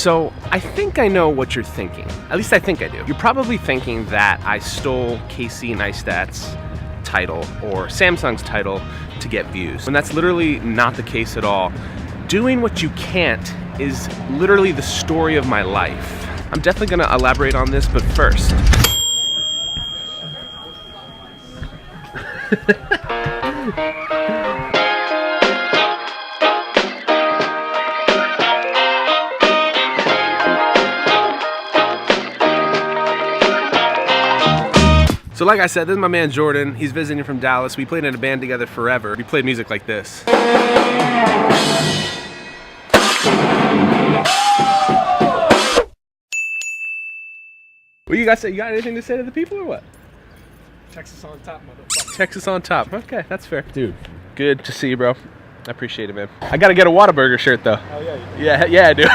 So, I think I know what you're thinking. At least I think I do. You're probably thinking that I stole Casey Neistat's title or Samsung's title to get views. And that's literally not the case at all. Doing what you can't is literally the story of my life. I'm definitely gonna elaborate on this, but first. So like I said, this is my man Jordan. He's visiting from Dallas. We played in a band together forever. We played music like this. What you guys say? You got anything to say to the people or what? Texas on top, motherfucker. Texas on top. Okay, that's fair. Dude, good to see you, bro. I appreciate it, man. I gotta get a Whataburger shirt, though. Oh, yeah, you do. Yeah, I do.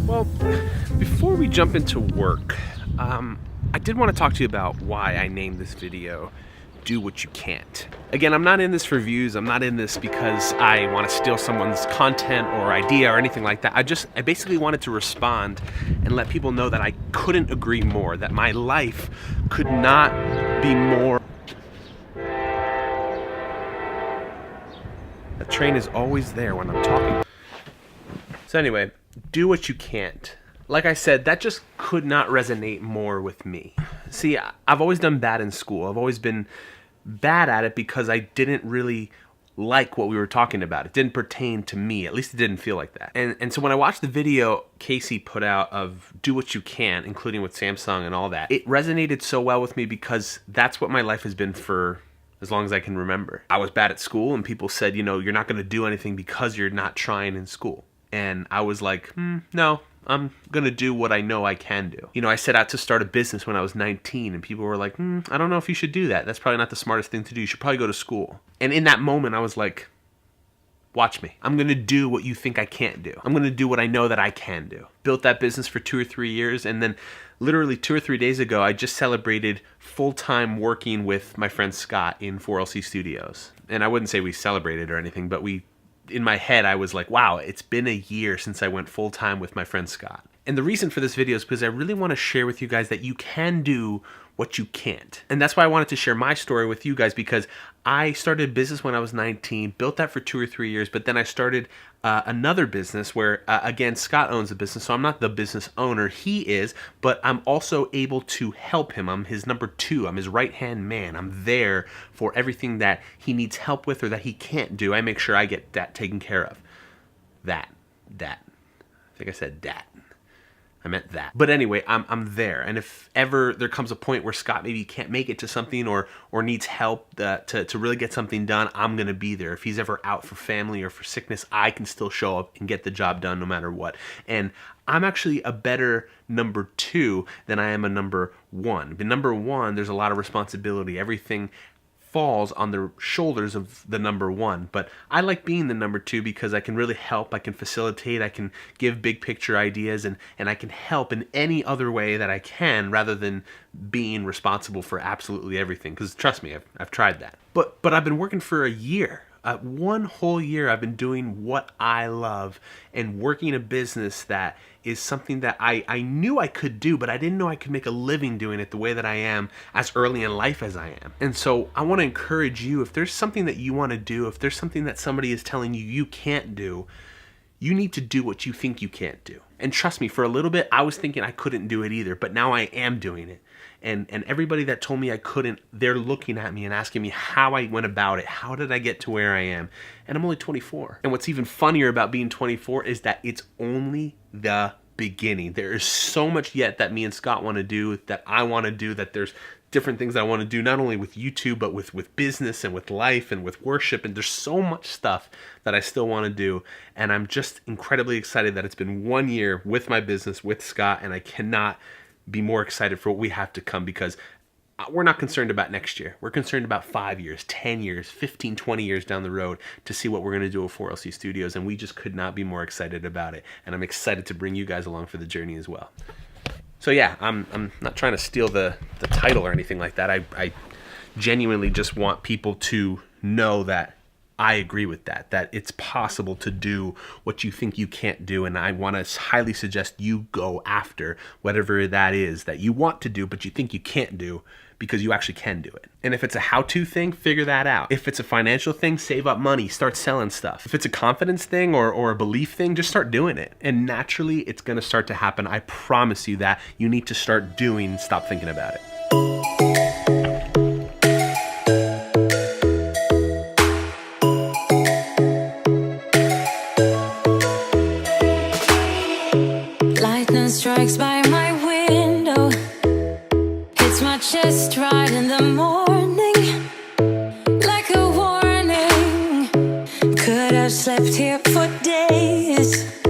Well, before we jump into work, I did want to talk to you about why I named this video Do What You Can't. Again, I'm not in this for views. I'm not in this because I want to steal someone's content or idea or anything like that. I basically wanted to respond and let people know that I couldn't agree more, that my life could not be more. The train is always there when I'm talking. So anyway, do what you can't. Like I said, that just could not resonate more with me. See, I've always done bad in school. I've always been bad at it because I didn't really like what we were talking about. It didn't pertain to me. At least it didn't feel like that. And so when I watched the video Casey put out of Do What You Can, including with Samsung and all that, it resonated so well with me because that's what my life has been for as long as I can remember. I was bad at school and people said, you know, you're not going to do anything because you're not trying in school. And I was like, no, I'm going to do what I know I can do. You know, I set out to start a business when I was 19 and people were like, I don't know if you should do that. That's probably not the smartest thing to do. You should probably go to school. And in that moment, I was like, watch me. I'm going to do what you think I can't do. I'm going to do what I know that I can do. Built that business for 2 or 3 years. And then literally 2 or 3 days ago, I just celebrated full-time working with my friend Scott in 4LC Studios. And I wouldn't say we celebrated or anything, but in my head, I was like, wow, it's been a year since I went full-time with my friend Scott. And the reason for this video is because I really want to share with you guys that you can do what you can't. And that's why I wanted to share my story with you guys, because I started a business when I was 19, built that for 2 or 3 years, but then I started another business where, again, Scott owns the business, so I'm not the business owner, he is, but I'm also able to help him. I'm his number 2, I'm his right-hand man. I'm there for everything that he needs help with or that he can't do. I make sure I get that taken care of. That. I think I said that. I meant that. But anyway, I'm there. And if ever there comes a point where Scott maybe can't make it to something or needs help to really get something done, I'm going to be there. If he's ever out for family or for sickness, I can still show up and get the job done no matter what. And I'm actually a better number 2 than I am a number 1. But number 1, there's a lot of responsibility. Everything falls on the shoulders of the number 1, but I like being the number 2 because I can really help, I can facilitate, I can give big picture ideas, and I can help in any other way that I can rather than being responsible for absolutely everything, because trust me, I've tried that. But I've been working for a year. 1 whole year I've been doing what I love and working a business that is something that I knew I could do, but I didn't know I could make a living doing it the way that I am as early in life as I am. And so I want to encourage you, if there's something that you want to do, if there's something that somebody is telling you you can't do, you need to do what you think you can't do. And trust me, for a little bit, I was thinking I couldn't do it either, but now I am doing it. And everybody that told me I couldn't, they're looking at me and asking me how I went about it. How did I get to where I am? And I'm only 24. And what's even funnier about being 24 is that it's only the beginning. There is so much yet that me and Scott want to do, that I want to do, that there's different things I want to do, not only with YouTube, but with business and with life and with worship. And there's so much stuff that I still want to do. And I'm just incredibly excited that it's been 1 year with my business, with Scott, and I cannot be more excited for what we have to come, because we're not concerned about next year. We're concerned about 5 years, 10 years, 15, 20 years down the road to see what we're going to do with 4LC Studios, and we just could not be more excited about it. And I'm excited to bring you guys along for the journey as well. So yeah, I'm not trying to steal the title or anything like that. I genuinely just want people to know that I agree with that it's possible to do what you think you can't do. And I want to highly suggest you go after whatever that is that you want to do, but you think you can't do, because you actually can do it. And if it's a how-to thing, figure that out. If it's a financial thing, save up money, start selling stuff. If it's a confidence thing or a belief thing, just start doing it. And naturally, it's gonna start to happen. I promise you that. You need to start doing, stop thinking about it. Lightning strikes by my window, hits my chest right in the morning, like a warning. Could have slept here for days.